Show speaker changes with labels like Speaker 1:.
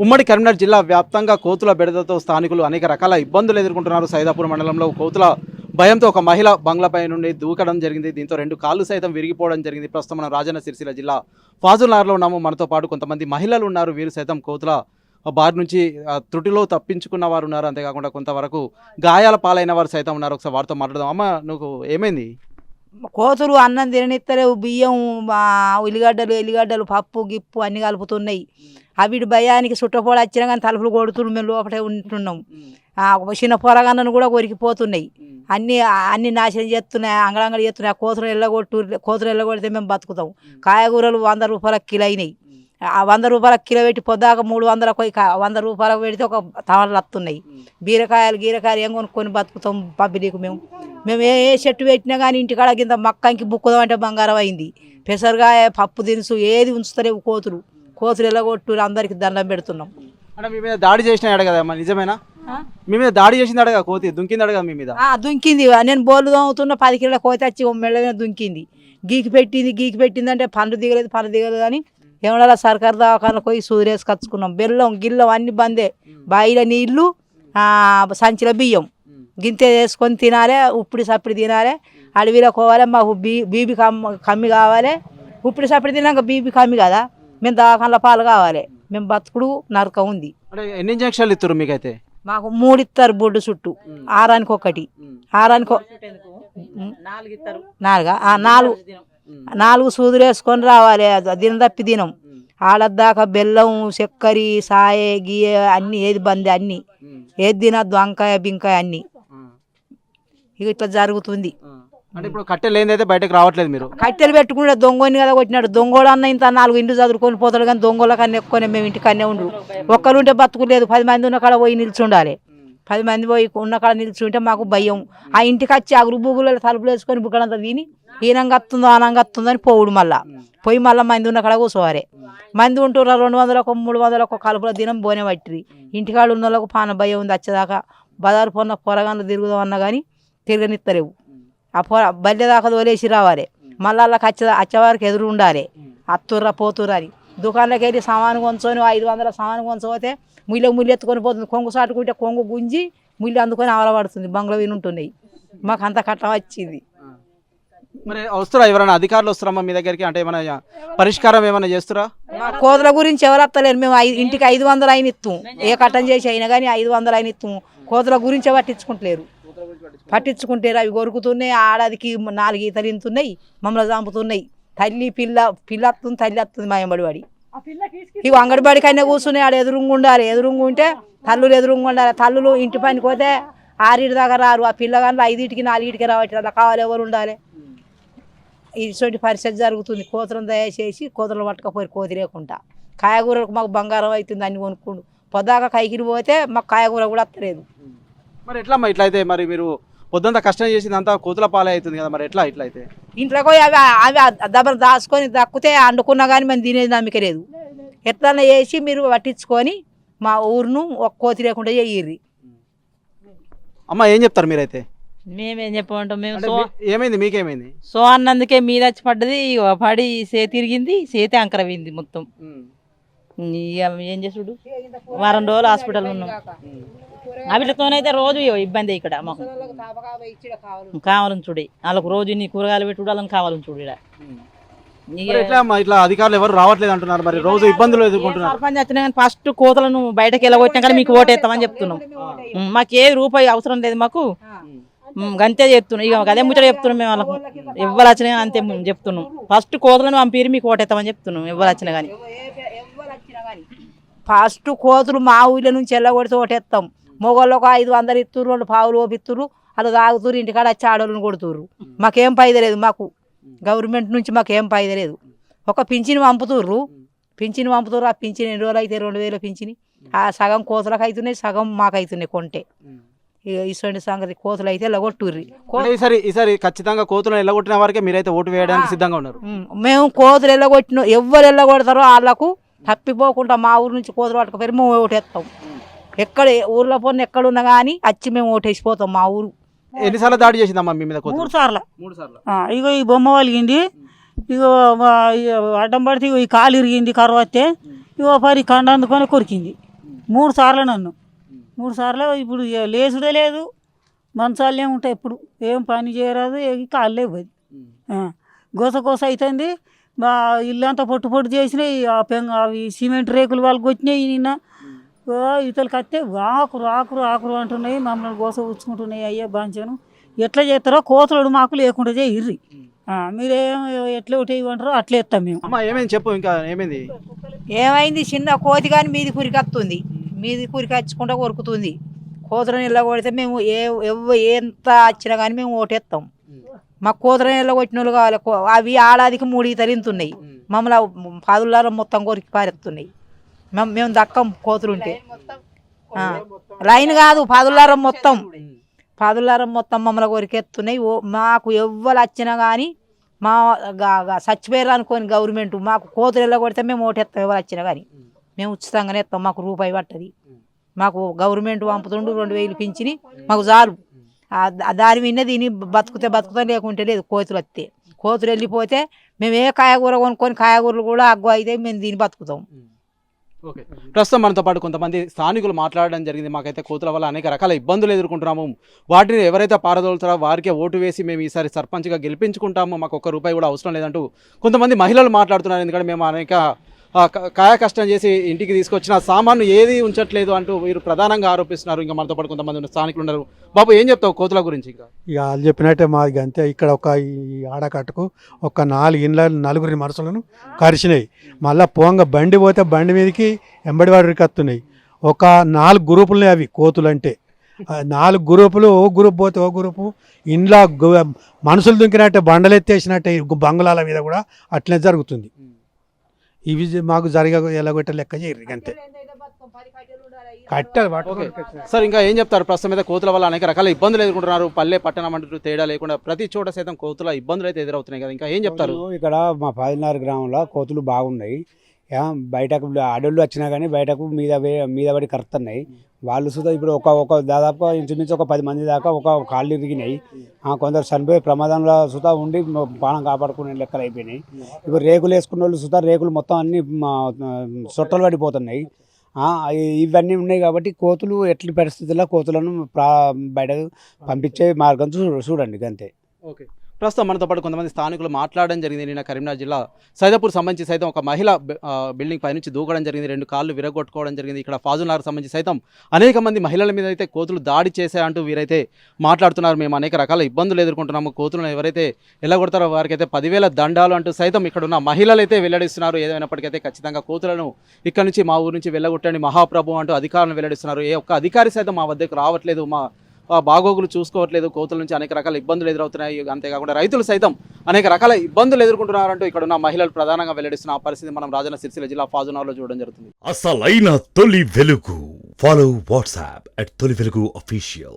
Speaker 1: ఉమ్మడి కరీంనగర్ జిల్లా వ్యాప్తంగా కోతుల బెడదతో స్థానికులు అనేక రకాల ఇబ్బందులు ఎదుర్కొంటున్నారు. సైదాపూర్ మండలంలో కోతుల భయంతో ఒక మహిళ బంగ్లాపై నుండి దూకడం జరిగింది. దీంతో 2 కాళ్ళు సైతం విరిగిపోవడం జరిగింది. ప్రస్తుతం మనం రాజన్న సిరిసిల్ల జిల్లా ఫాజుల్నగర్లో ఉన్నాము. మనతో పాటు కొంతమంది మహిళలు ఉన్నారు. వీరు సైతం కోతుల బారి నుంచి త్రుటిలో తప్పించుకున్న వారు ఉన్నారు. అంతేకాకుండా కొంతవరకు గాయాల పాలైన వారు సైతం ఉన్నారు. ఒకసారి వారితో మాట్లాడదాం. అమ్మ, నువ్వు ఏమైంది?
Speaker 2: కోతులు అన్నం తిననిత్తలేవు. బియ్యం, ఎల్లిగడ్డలు, పప్పు గిప్పు అన్ని కలుపుతున్నాయి. అవి భయానికి చుట్టపోడు వచ్చినా కానీ తలుపులు కొడుతున్నాం. మేము లోపలే ఉంటున్నాం. చిన్న పొరగన్నను కూడా కొరికిపోతున్నాయి. అన్ని నాశనం చేస్తున్నాయి. అంగడంగడి చేస్తున్నాయి. కోతులు ఎల్లగొడితే మేము బతుకుతాం. కాయగూరలు 100 రూపాయల కిలో అయినాయి. 100 రూపాయల కిలో పెట్టి పొద్దాక 300 పోయి 100 రూపాయలకు పెడితే ఒక టమాటాలు వస్తున్నాయి. గీరకాయలు ఏం కొనుక్కొని బతుకుతాం పబ్లిక్. మేము ఏ చెట్టు పెట్టినా కానీ ఇంటికాడ కింద మక్కంకి బుక్కుదాం అంటే బంగారం అయింది. పెసరకాయ, పప్పు దినుసు ఏది ఉంచుతలేవు కోతులు ఎల్లగొట్టు అందరికి దండం పెడుతున్నాం.
Speaker 1: అంటే మీ మీద దాడి చేసిన అడగదా? నిజమేనా? మీ మీద దాడి చేసింది అడగా? కోతి దుంకింది అడగా మీ మీద?
Speaker 2: దుంకింది. నేను బోర్లు దోముతున్న 10 కిలోల కోతి వచ్చి మెళ్ళ మీద దుంకింది. గీకి పెట్టింది అంటే పండు దిగలేదు అని ఏమన్నా సర్కారు దవాఖానకు పోయి సూర్యేసి కచ్చుకున్నాం. బెల్లం గిల్లం అన్ని బందే. బాయిల నీళ్లు, సంచిల బియ్యం గింతే వేసుకొని తినాలి. ఉప్పుడు సప్పుడు తినాలి. అడవిలో పోవాలి. మాకు బీబీ కమ్మి కావాలి. ఉప్పుడు సప్పుడు తినాక బీబీ కమ్మి కదా, మేము దవాఖానలో పాలు కావాలి. మేము బతుకుడు నరకం ఉంది.
Speaker 1: అంటే ఎన్ని ఇంజక్షన్లు ఇస్తారు మీకైతే?
Speaker 2: మాకు 3 ఇస్తారు బొడ్డు చుట్టూ. ఆరానికి 1 4 సూదులు వేసుకొని రావాలి. దినం తప్పి దినం ఆడదాకా బెల్లం, చక్కెర, సాయ గీయ అన్ని ఏది బంది అన్ని ఏది తినద్దు. వంకాయ బింకాయ అన్ని ఇక ఇట్లా జరుగుతుంది.
Speaker 1: అంటే ఇప్పుడు కట్టెలు ఏందైతే బయటకు రావట్లేదు. మీరు
Speaker 2: కట్టెలు పెట్టుకుంటే దొంగని కదా కొట్టినాడు. దొంగోడు అన్న ఇంత 4 ఇండ్లు చదువుకొని పోతాడు కానీ దొంగల కన్నా ఎక్కువనే మేము ఇంటికన్నే ఉండరు. ఒక్కరుంటే బతుకులేదు. 10 మంది ఉన్న కాడ పోయి నిల్చుండాలి. 10 మంది పోయి ఉన్న కాడ నిల్చుంటే మాకు భయం. ఆ ఇంటికి వచ్చి ఆ బుగ్గులలో తలుపులు వేసుకొని బుగ్గడంతా తిని ఈనంగా వస్తుందో అనంగా వస్తుందో అని పోవుడు. పోయి మళ్ళీ మంది ఉన్న కాడ కూర్చోవాలి. మంది ఉంటున్నా 200కు 300కు కలుపుల దినం బోనే పట్టిరి. ఇంటికాడ ఉన్న వాళ్ళకు పాన భయం ఉంది. వచ్చేదాకా బజారు పొరగాన్లు తిరుగుదాం అన్నా కానీ తిరగనిత్తలేవు. ఆ బల్లె దాకా తోలేసి రావాలి. మళ్ళీ వాళ్ళకి వచ్చేవారికి ఎదురు ఉండాలి. అత్తుర్రా పోతుర్రా అని దుకాణంలోకి వెళ్ళి సామాను కొంచుకొని 500 సామాను కొంచపోతే ముళ్ళు ఎత్తుకొని పోతుంది. కొంగు సాటుకుంటే కొంగు గుంజి ముళ్ళు అందుకొని ఆవలపడుతుంది. బంగ్లా వినుంటున్నాయి. మాకు అంత కట్టం వచ్చింది.
Speaker 1: మరి వస్తురా ఎవరైనా అధికారులు వస్తారమ్మా మీ దగ్గరికి? అంటే ఏమైనా పరిష్కారం ఏమైనా చేస్తురా?
Speaker 2: కోతుల గురించి ఎవరు వస్తలేరు. మేము ఇంటికి 500 అయిన ఇస్తాం. ఏ కట్టం చేసి అయినా కానీ 500 అయిన ఇస్తాం. కోతుల గురించి పట్టించుకుంటలేరు. అవి కొరుకుతున్నాయి. ఆడదికి 4 ఈతలు ఇంతున్నాయి. మమ్మల్ని చంపుతున్నాయి. పిల్ల వస్తుంది, తల్లి వస్తుంది మా ఎంబడివాడి. ఇవి అంగడిబడి కన్నా కూర్చున్నాయి. ఆడ ఎదురుంగు ఉండాలి. ఎదురుంగు ఉంటే తల్లులు ఎదురుంగు ఉండాలి. తల్లులు ఇంటి పనికి పోతే 6 దాకా రారు. ఆ పిల్లగాళ్ళు 5 4 రావట్లేదు. అలా కావాలి. ఎవరు ఉండాలి? ఇటువంటి పరిస్థితి జరుగుతుంది. కోతులను దయచేసి కోతులను పట్టుకపోయి కోతి లేకుండా కాయగూరలకు మాకు బంగారం అవుతుంది. అన్ని కొనుక్కుండు పొద్దాక కైకిరి పోతే మాకు కాయగూర కూడా వస్తలేదు.
Speaker 1: మరి ఎట్లా ఇట్లా అయితే? మరి మీరు పొద్దుంతా కష్టం చేసిందంతా కోతుల పాలే అవుతుంది కదా. మరి ఎట్లా అయితే?
Speaker 2: ఇంట్లోకి పోయి అవి దెబ్బలు దాచుకొని దక్కుతే అండుకున్నా కానీ మేము తినేది నమ్మిక లేదు. ఎట్లన్నా చేసి మీరు పట్టించుకొని మా ఊరును ఒక కోతి లేకుండా చెయ్యిర్రి.
Speaker 1: అమ్మ, ఏం చెప్తారు మీరైతే?
Speaker 3: మేమేం చెప్పమంటాం? మేము
Speaker 1: ఏమైంది? మీకేమైంది?
Speaker 3: సో అన్నందుకే మీద వచ్చి పడ్డది. పడి చేతి తిరిగింది. చేతి అంకరవింది మొత్తం. ఏం చేసుడు? 1 వారం రోజులు హాస్పిటల్ ఉన్నాం. వీటితోనైతే రోజు ఇబ్బంది. ఇక్కడ మాకు కావాలని చూడే వాళ్ళకు రోజు నీ కూరగాయలు పెట్టుడు వాళ్ళని కావాలని చూడు.
Speaker 1: ఇట్లా అధికారులు ఎవరు రావట్లేదు అంటున్నారు. మరి రోజు ఇబ్బందులు ఎదుర్కొంటున్నారు.
Speaker 3: సర్పంచ్ వచ్చినా కానీ ఫస్ట్ కోతలను బయటకు వెళ్ళగొట్టినా కానీ మీకు ఓటేస్తామని చెప్తున్నాం. మాకు ఏ రూపాయి అవసరం లేదు. మాకు అంతే చెప్తున్నాం. ఇక అదే ముచ్చట చెప్తున్నాం. మేము వాళ్ళకు ఎవరు వచ్చినా అంతే చెప్తున్నాం. ఫస్ట్ కోతలను పంపిరి మీకు ఓటేస్తామని చెప్తున్నాం. ఎవరు వచ్చినా కానీ
Speaker 2: ఫస్ట్ కోతులు మా ఊళ్ళో నుంచి వెళ్ళగొడితే ఓటేస్తాం. మొగోళ్ళకు 500 ఇస్తుర్రు. 2 పావులు ఓపిస్తుర్రు. వాళ్ళు తాగుతుర్రు. ఇంటికాడ వచ్చి ఆడోళ్ళని కొడుతుర్రు. మాకేం ఫైదా లేదు. మాకు గవర్నమెంట్ నుంచి మాకేం ఫైదా లేదు. ఒక పింఛను పంపుతుర్రు. ఆ పింఛను ఎన్ని రోజులు అయితే 2000 పింఛని. ఆ సగం కోతులకు అవుతున్నాయి, సగం మాకు అవుతున్నాయి కొంటే. ఇటువంటి సంగతి కోతులు అయితే ఎల్లగొట్టుర్రి.
Speaker 1: ఈసారి ఖచ్చితంగా కోతులను ఎల్లగొట్టిన వారికి మీరైతే ఓటు వేయడానికి సిద్ధంగా ఉన్నారు?
Speaker 2: మేము కోతులు ఎల్లగొట్టిన ఎవరు ఎల్లగొడతారో వాళ్ళకు తప్పిపోకుండా మా ఊరు నుంచి కోతులు పట్టుకుపోయి మేము ఓటేస్తాం. ఎక్కడ ఊర్లో పోనీ ఎక్కడున్నా కానీ వచ్చి మేము ఓటేసిపోతాం. మా ఊరు
Speaker 1: ఎన్నిసార్లు దాడి చేసిందమ్మా మీ మీద?
Speaker 4: 3 సార్లు. ఇగో ఈ బొమ్మ వలిగింది. ఇగో అడ్డం పడితే ఈ కాలు ఇరిగింది. కరువు వస్తే ఇగో పరి కండ అందుకొని కొరికింది. 3 సార్లు నన్ను 3 సార్లు ఇప్పుడు ఇక లేచుడే లేదు, మంచాలే ఉంటాయి, ఎప్పుడు ఏం పని చేయరాదు, కాళ్ళే పోయి గోస అవుతుంది. ఇల్లంతా పొట్టు పొట్టు చేసినాయి, అవి సిమెంట్ రేకులు వాళ్ళకి వచ్చినాయి. నిన్న ఇతలకి వస్తే ఆకురు అంటున్నాయి, మమ్మల్ని గోస ఉచ్చుకుంటున్నాయి. అయ్యా బాంచాను, ఎట్లా చేస్తారో కోతలు మాకు లేకుండా చేయర్రి, మీరేం ఎట్లా ఒకటి ఇవ్వంటారో అట్లా ఇస్తాం మేము.
Speaker 1: అమ్మా ఏమైంది చెప్పు, ఇంకా ఏమైంది?
Speaker 2: ఏమైంది, చిన్న కోతి కానీ మీది కురికత్తుంది, మీది కురికచ్చుకుంటా కొరుకుతుంది. కోతులను ఇళ్ళ కొడితే మేము ఎంత వచ్చినా కానీ మేము ఓటేస్తాం. మాకు కోతులను ఇళ్ళ కొట్టిన వాళ్ళు కావాలి. అవి ఆడాదికి 3 తరింతున్నాయి, మమ్మల్ని పాదులారం మొత్తం కొరికి పారెత్తున్నాయి. మేము దక్కం కోతులుంటే. లైన్ కాదు, పాదులారం మొత్తం మమ్మల్ని కొరికెత్తున్నాయి. మాకు ఎవ్వరు వచ్చినా కానీ మా చచ్చిపోయారు అనుకోని గవర్నమెంట్ మాకు కోతులు ఇళ్ళ కొడితే మేము ఓటేస్తాం. ఎవరు వచ్చినా కానీ మేము ఉచితంగానే ఇస్తాం, మాకు రూపాయి పట్టది. మాకు గవర్నమెంట్ పంపుతుండు 2000 పింఛని మాకు చాలు. దాని మీద దీన్ని బతుకుతా లేకుంటే లేదు. కోతులు వెళ్ళిపోతే మేము ఏ కాయగూర కొనుక్కొని కాయగూరలు కూడా అగ్గు అయితే మేము దీన్ని బతుకుతాం.
Speaker 1: ఓకే, ప్రస్తుతం మనతో పాటు కొంతమంది స్థానికులు మాట్లాడడం జరిగింది. మాకైతే కోతుల వల్ల అనేక రకాల ఇబ్బందులు ఎదుర్కొంటున్నాము, వాటిని ఎవరైతే పారదోలుతారో వారికే ఓటు వేసి మేము ఈసారి సర్పంచ్గా గెలిపించుకుంటాము, మాకు ఒక్క రూపాయి కూడా అవసరం లేదంటూ కొంతమంది మహిళలు మాట్లాడుతున్నారు. ఎందుకంటే మేము అనేక కాయ కష్టం చేసి ఇంటికి తీసుకొచ్చిన సామాను ఏది ఉంచట్లేదు అంటూ వీరు ప్రధానంగా ఆరోపిస్తున్నారు. ఇంకా మనతో పాటు కొంతమంది స్థానికులు ఉన్నారు. బాబు ఏం చెప్తావు కోతుల గురించి? ఇంకా
Speaker 5: ఇక వాళ్ళు చెప్పినట్టే మాది అంతే. ఇక్కడ ఈ ఆడకట్టుకు ఒక 4 ఇండ్ల 4 మనుషులను కరిచినాయి. మళ్ళీ పోంగ బండి పోతే బండి మీదకి ఎంబడివాడికి వస్తున్నాయి. ఒక 4 గ్రూపులున్నాయి అవి కోతులు అంటే. 4 గ్రూపులు, ఓ గ్రూప్ పోతే ఓ గ్రూపు ఇండ్ల మనుషులు దుంకినట్టే, బండలు ఎత్తేసినట్టే బంగ్లాల మీద కూడా అట్లనే జరుగుతుంది. ఇవి మాకు ఎలాగొట్ట లెక్క చేయరు అంతే. కట్టెలు
Speaker 1: సార్ ఇంకా ఏం చెప్తారు? ప్రస్తుతం మీద కోతుల వల్ల అనేక రకాల ఇబ్బందులు ఎదుర్కొంటున్నారు. పల్లె పట్టణం అంటూ తేడా లేకుండా ప్రతి చోట సైతం కోతుల ఇబ్బందులు అయితే ఎదురవుతున్నాయి కదా, ఇంకా ఏం చెప్తారు?
Speaker 6: ఇక్కడ మా 10 గ్రామంలో కోతులు బాగున్నాయి. బయటకు ఆడోళ్ళు వచ్చినా కానీ బయటకు మీద పడి కరుతున్నాయి. వాళ్ళు సుధా ఇప్పుడు ఒక దాదాపుగా ఇంచుమించు ఒక 10 మంది దాకా ఒక కాళ్ళు ఇరిగినాయి. కొందరు చనిపోయే ప్రమాదంలో సుధా ఉండి ప్రాణం కాపాడుకునే లెక్కలు అయిపోయినాయి. ఇప్పుడు రేకులు వేసుకున్న వాళ్ళు సుధా రేకులు మొత్తం అన్ని సొట్టలు పడిపోతున్నాయి. ఇవన్నీ ఉన్నాయి కాబట్టి కోతులు ఎట్ల పరిస్థితుల్లో కోతులను బయటకు పంపించే మార్గం చూడండి అంతే.
Speaker 1: ఓకే, ప్రస్తుతం మనతో పాటు కొంతమంది స్థానికులు మాట్లాడడం జరిగింది. నిన్న కరీంనగర్ జిల్లా సైదాపూర్ సంబంధించి సైతం ఒక మహిళ బిల్డింగ్ పైనుంచి దూకడం జరిగింది, 2 కాళ్ళు విరగొట్టుకోవడం జరిగింది. ఇక్కడ ఫాజుల్నగర్ సంబంధించి సైతం అనేక మంది మహిళల మీద అయితే కోతులు దాడి చేశాయంటూ వీరైతే మాట్లాడుతున్నారు. మేము అనేక రకాల ఇబ్బందులు ఎదుర్కొంటున్నాము, కోతులను ఎవరైతే ఎల్లగొడతారో వారికైతే 10,000 దండాలు అంటూ సైతం ఇక్కడ ఉన్న మహిళలు అయితే వెల్లడిస్తున్నారు. ఏదైనప్పటికైతే ఖచ్చితంగా కోతులను ఇక్కడ నుంచి మా ఊరు నుంచి వెళ్ళగొట్టండి మహాప్రభు అంటూ అధికారులను వెల్లడిస్తున్నారు. ఏ ఒక్క అధికారి సైతం మా వద్దకు రావట్లేదు, మా బాగోగులు చూసుకోవట్లేదు, కోతుల నుంచి అనేక రకాల ఇబ్బందులు ఎదురవుతున్నాయి. అంతేకాకుండా రైతులు సైతం అనేక రకాల ఇబ్బందులు ఎదుర్కొంటున్నారంటూ ఇక్కడ ఉన్న మహిళలు ప్రధానంగా వెల్లడిస్తున్న పరిస్థితి మనం రాజన్న సిరిసిల్ల జిల్లా ఫాజుల్నగర్లో చూడడం జరుగుతుంది.
Speaker 7: అసలైన తొలి వెలుగు. ఫాలో వాట్సాప్ @తొలి వెలుగు అఫీషియల్.